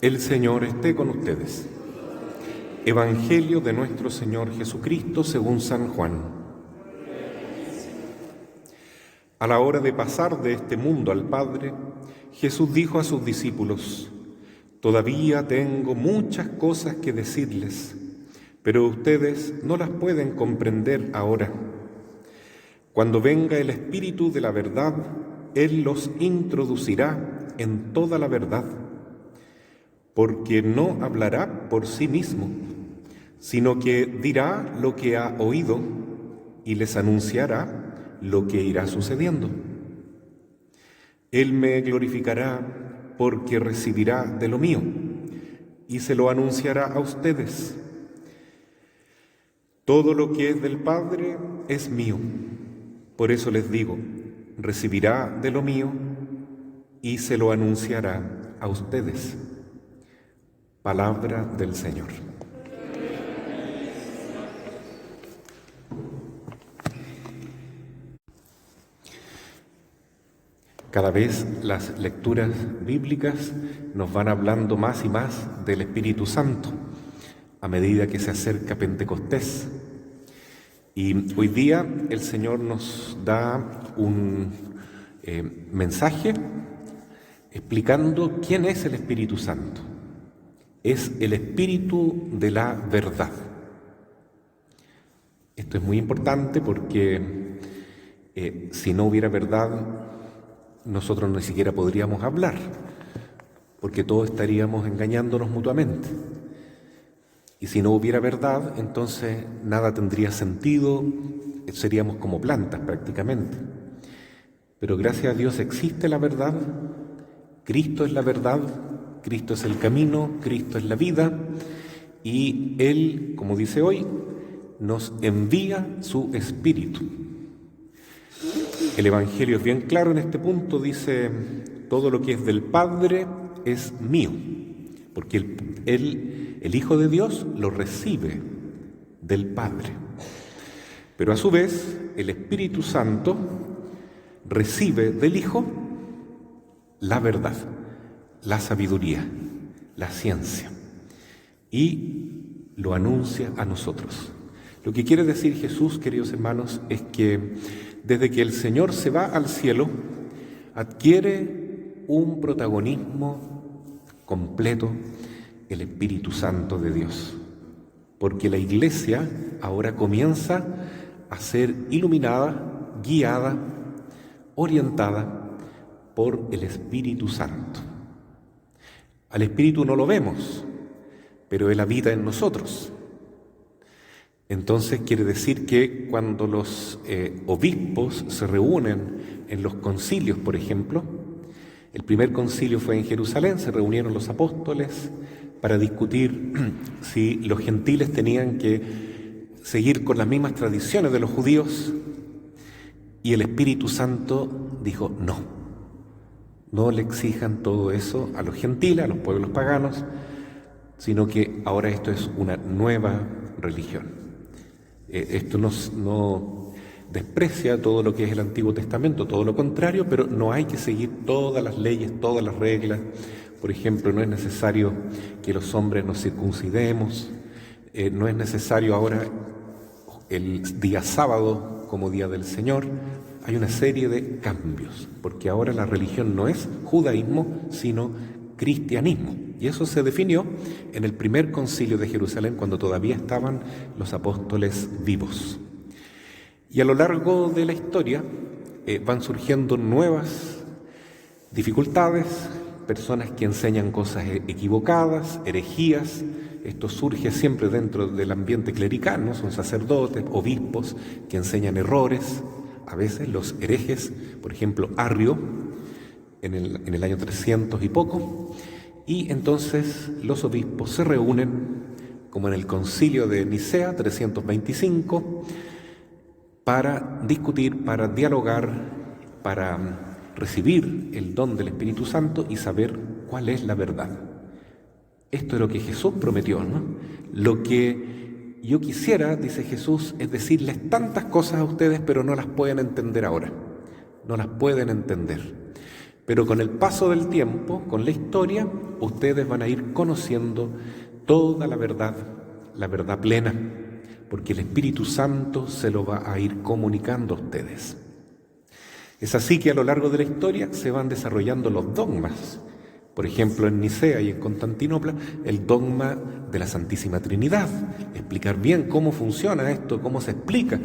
El Señor esté con ustedes. Evangelio de nuestro Señor Jesucristo según San Juan. A la hora de pasar de este mundo al Padre, Jesús dijo a sus discípulos: «Todavía tengo muchas cosas que decirles, pero ustedes no las pueden comprender ahora. Cuando venga el Espíritu de la verdad, Él los introducirá en toda la verdad, porque no hablará por sí mismo, sino que dirá lo que ha oído y les anunciará lo que irá sucediendo. Él me glorificará porque recibirá de lo mío y se lo anunciará a ustedes. Todo lo que es del Padre es mío. Por eso les digo, recibirá de lo mío y se lo anunciará a ustedes». Palabra del Señor. Cada vez las lecturas bíblicas nos van hablando más y más del Espíritu Santo a medida que se acerca Pentecostés. Y hoy día el Señor nos da un mensaje explicando quién es el Espíritu Santo. Es el Espíritu de la verdad. Esto es muy importante porque si no hubiera verdad, nosotros ni siquiera podríamos hablar, porque todos estaríamos engañándonos mutuamente. Y si no hubiera verdad, entonces nada tendría sentido, seríamos como plantas prácticamente. Pero gracias a Dios existe la verdad, Cristo es la verdad, Cristo es el camino, Cristo es la vida, y Él, como dice hoy, nos envía su Espíritu. El Evangelio es bien claro en este punto, dice: todo lo que es del Padre es mío, porque el Hijo de Dios lo recibe del Padre. Pero a su vez, el Espíritu Santo recibe del Hijo la verdad, la sabiduría, la ciencia, y lo anuncia a nosotros. Lo que quiere decir Jesús, queridos hermanos, es que desde que el Señor se va al cielo, adquiere un protagonismo completo el Espíritu Santo de Dios, porque la Iglesia ahora comienza a ser iluminada, guiada, orientada por el Espíritu Santo. Al Espíritu no lo vemos, pero Él habita en nosotros. Entonces quiere decir que cuando los obispos se reúnen en los concilios, por ejemplo, el primer concilio fue en Jerusalén, se reunieron los apóstoles para discutir si los gentiles tenían que seguir con las mismas tradiciones de los judíos, y el Espíritu Santo dijo: no le exijan todo eso a los gentiles, a los pueblos paganos, sino que ahora esto es una nueva religión. Esto no desprecia todo lo que es el Antiguo Testamento, todo lo contrario, pero no hay que seguir todas las leyes, todas las reglas. Por ejemplo, no es necesario que los hombres nos circuncidemos, no es necesario ahora el día sábado como día del Señor. Hay una serie de cambios, porque ahora la religión no es judaísmo, sino cristianismo. Y eso se definió en el primer concilio de Jerusalén, cuando todavía estaban los apóstoles vivos. Y a lo largo de la historia van surgiendo nuevas dificultades, personas que enseñan cosas equivocadas, herejías. Esto surge siempre dentro del ambiente clerical, ¿no? Son sacerdotes, obispos que enseñan errores. A veces los herejes, por ejemplo, Arrio, en el año 300 y poco, y entonces los obispos se reúnen, como en el concilio de Nicea, 325, para discutir, para dialogar, para recibir el don del Espíritu Santo y saber cuál es la verdad. Esto es lo que Jesús prometió, ¿no? Lo que yo quisiera, dice Jesús, es decirles tantas cosas a ustedes, pero no las pueden entender ahora. No las pueden entender. Pero con el paso del tiempo, con la historia, ustedes van a ir conociendo toda la verdad plena, porque el Espíritu Santo se lo va a ir comunicando a ustedes. Es así que a lo largo de la historia se van desarrollando los dogmas. Por ejemplo, en Nicea y en Constantinopla, el dogma de la Santísima Trinidad. Explicar bien cómo funciona esto, cómo se explica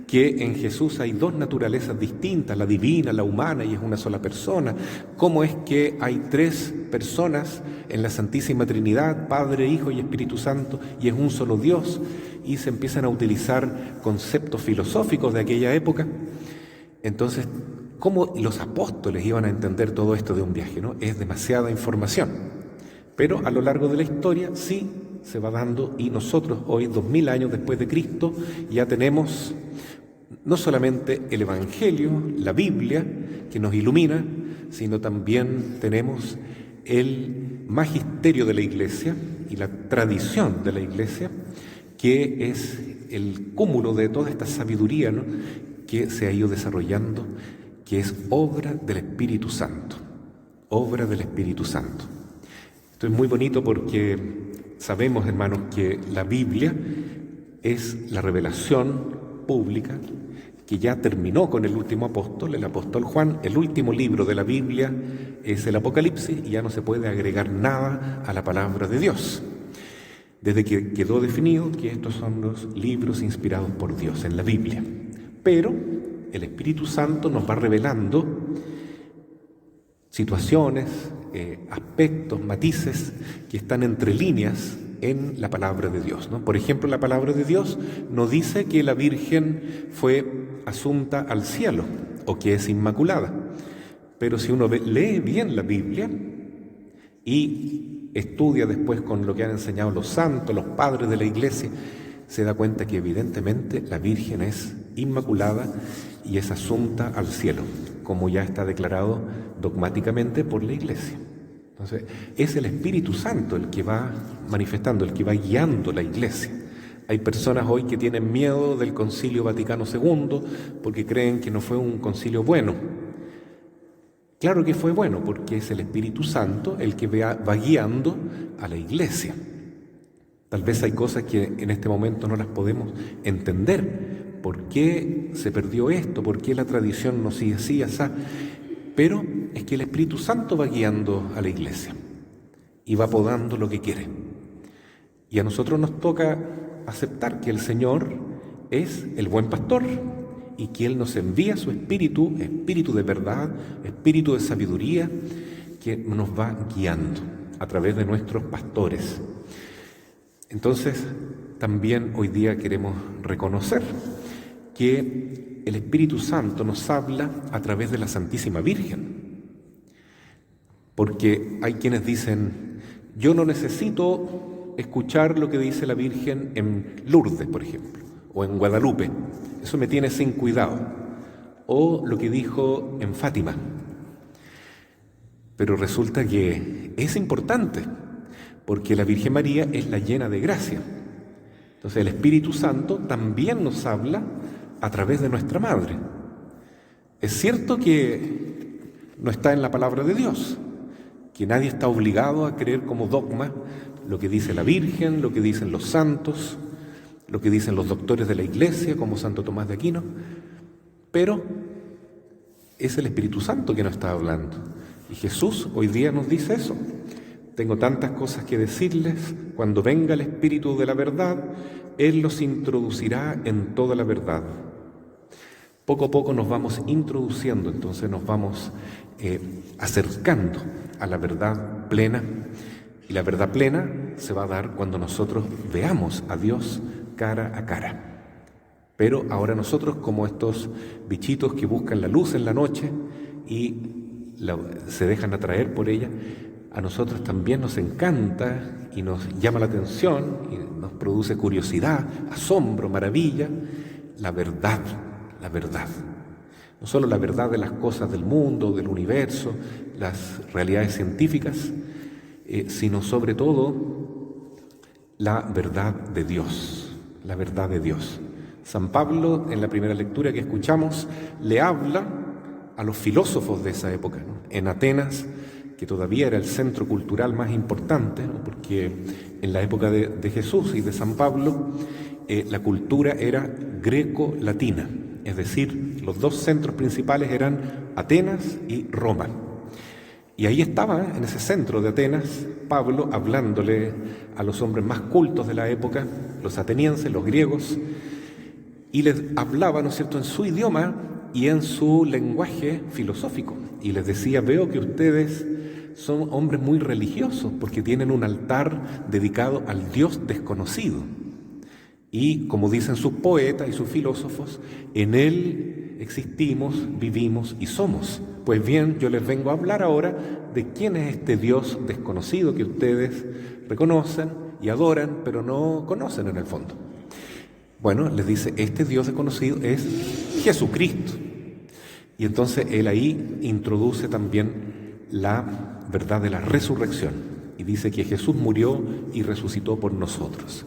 que en Jesús hay dos naturalezas distintas, la divina, la humana, y es una sola persona. Cómo es que hay tres personas en la Santísima Trinidad, Padre, Hijo y Espíritu Santo, y es un solo Dios. Y se empiezan a utilizar conceptos filosóficos de aquella época. Entonces, ¿cómo los apóstoles iban a entender todo esto de un viaje, ¿no? Es demasiada información. Pero a lo largo de la historia sí se va dando, y nosotros hoy, 2000 años después de Cristo, ya tenemos no solamente el Evangelio, la Biblia, que nos ilumina, sino también tenemos el magisterio de la Iglesia y la tradición de la Iglesia, que es el cúmulo de toda esta sabiduría, ¿no?, que se ha ido desarrollando, que es obra del Espíritu Santo, obra del Espíritu Santo. Esto es muy bonito porque sabemos, hermanos, que la Biblia es la revelación pública que ya terminó con el último apóstol, el apóstol Juan. El último libro de la Biblia es el Apocalipsis y ya no se puede agregar nada a la palabra de Dios, desde que quedó definido que estos son los libros inspirados por Dios en la Biblia. Pero el Espíritu Santo nos va revelando situaciones, aspectos, matices que están entre líneas en la palabra de Dios, ¿no? Por ejemplo, la palabra de Dios no dice que la Virgen fue asunta al cielo o que es inmaculada, pero si uno lee bien la Biblia y estudia después con lo que han enseñado los santos, los padres de la Iglesia, se da cuenta que evidentemente la Virgen es inmaculada y es asunta al cielo, como ya está declarado dogmáticamente por la Iglesia. Entonces, es el Espíritu Santo el que va manifestando, el que va guiando la Iglesia. Hay personas hoy que tienen miedo del Concilio Vaticano II porque creen que no fue un concilio bueno. Claro que fue bueno, porque es el Espíritu Santo el que va guiando a la Iglesia. Tal vez hay cosas que en este momento no las podemos entender. ¿Por qué se perdió esto? ¿Por qué la tradición no sigue así, así? Pero es que el Espíritu Santo va guiando a la Iglesia y va podando lo que quiere. Y a nosotros nos toca aceptar que el Señor es el buen pastor y que Él nos envía su Espíritu, Espíritu de verdad, Espíritu de sabiduría, que nos va guiando a través de nuestros pastores. Entonces, también hoy día queremos reconocer que el Espíritu Santo nos habla a través de la Santísima Virgen. Porque hay quienes dicen, yo no necesito escuchar lo que dice la Virgen en Lourdes, por ejemplo, o en Guadalupe. Eso me tiene sin cuidado. O lo que dijo en Fátima. Pero resulta que es importante, porque la Virgen María es la llena de gracia. Entonces el Espíritu Santo también nos habla a través de nuestra Madre. Es cierto que no está en la palabra de Dios, que nadie está obligado a creer como dogma lo que dice la Virgen, lo que dicen los santos, lo que dicen los doctores de la Iglesia, como Santo Tomás de Aquino, pero es el Espíritu Santo que nos está hablando. Y Jesús hoy día nos dice eso. Tengo tantas cosas que decirles, cuando venga el Espíritu de la verdad, Él los introducirá en toda la verdad. Poco a poco nos vamos introduciendo, entonces nos vamos acercando a la verdad plena, y la verdad plena se va a dar cuando nosotros veamos a Dios cara a cara. Pero ahora nosotros, como estos bichitos que buscan la luz en la noche y se dejan atraer por ella, a nosotros también nos encanta y nos llama la atención y nos produce curiosidad, asombro, maravilla, la verdad, la verdad. No solo la verdad de las cosas del mundo, del universo, las realidades científicas, sino sobre todo la verdad de Dios, la verdad de Dios. San Pablo, en la primera lectura que escuchamos, le habla a los filósofos de esa época, ¿no? En Atenas, que todavía era el centro cultural más importante, ¿no? Porque en la época de Jesús y de San Pablo, la cultura era greco-latina, es decir, los dos centros principales eran Atenas y Roma. Y ahí estaba, en ese centro de Atenas, Pablo hablándole a los hombres más cultos de la época, los atenienses, los griegos, y les hablaba, ¿no es cierto?, en su idioma y en su lenguaje filosófico. Y les decía: veo que ustedes son hombres muy religiosos porque tienen un altar dedicado al Dios desconocido. Y como dicen sus poetas y sus filósofos, en Él existimos, vivimos y somos. Pues bien, yo les vengo a hablar ahora de quién es este Dios desconocido que ustedes reconocen y adoran, pero no conocen en el fondo. Bueno, les dice, este Dios desconocido es Jesucristo. Y entonces él ahí introduce también la verdad de la resurrección. Y dice que Jesús murió y resucitó por nosotros.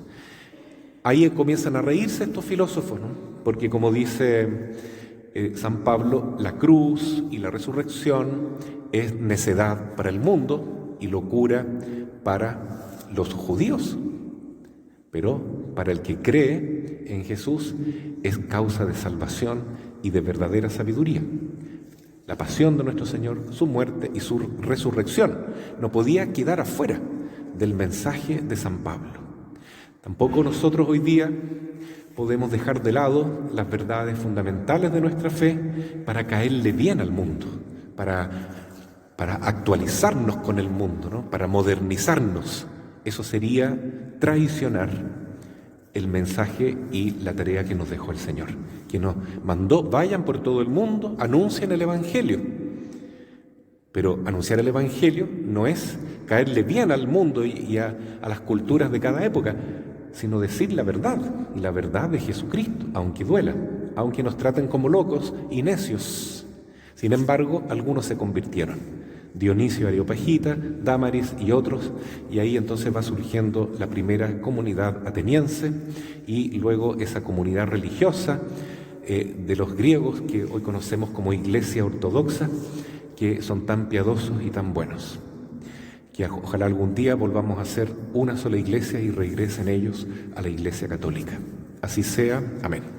Ahí comienzan a reírse estos filósofos, ¿no? Porque como dice San Pablo, la cruz y la resurrección es necedad para el mundo y locura para los judíos. Pero para el que cree en Jesús es causa de salvación y de verdadera sabiduría. La pasión de nuestro Señor, su muerte y su resurrección no podía quedar afuera del mensaje de San Pablo. Tampoco nosotros hoy día podemos dejar de lado las verdades fundamentales de nuestra fe para caerle bien al mundo, para actualizarnos con el mundo, ¿no? Para modernizarnos. Eso sería traicionar el mensaje y la tarea que nos dejó el Señor, que nos mandó: vayan por todo el mundo, anuncien el Evangelio. Pero anunciar el Evangelio no es caerle bien al mundo y a las culturas de cada época, sino decir la verdad, y la verdad de Jesucristo, aunque duela, aunque nos traten como locos y necios. Sin embargo, algunos se convirtieron: Dionisio Areopagita, Dámaris y otros, y ahí entonces va surgiendo la primera comunidad ateniense y luego esa comunidad religiosa de los griegos que hoy conocemos como Iglesia Ortodoxa, que son tan piadosos y tan buenos. Que ojalá algún día volvamos a ser una sola iglesia y regresen ellos a la Iglesia Católica. Así sea. Amén.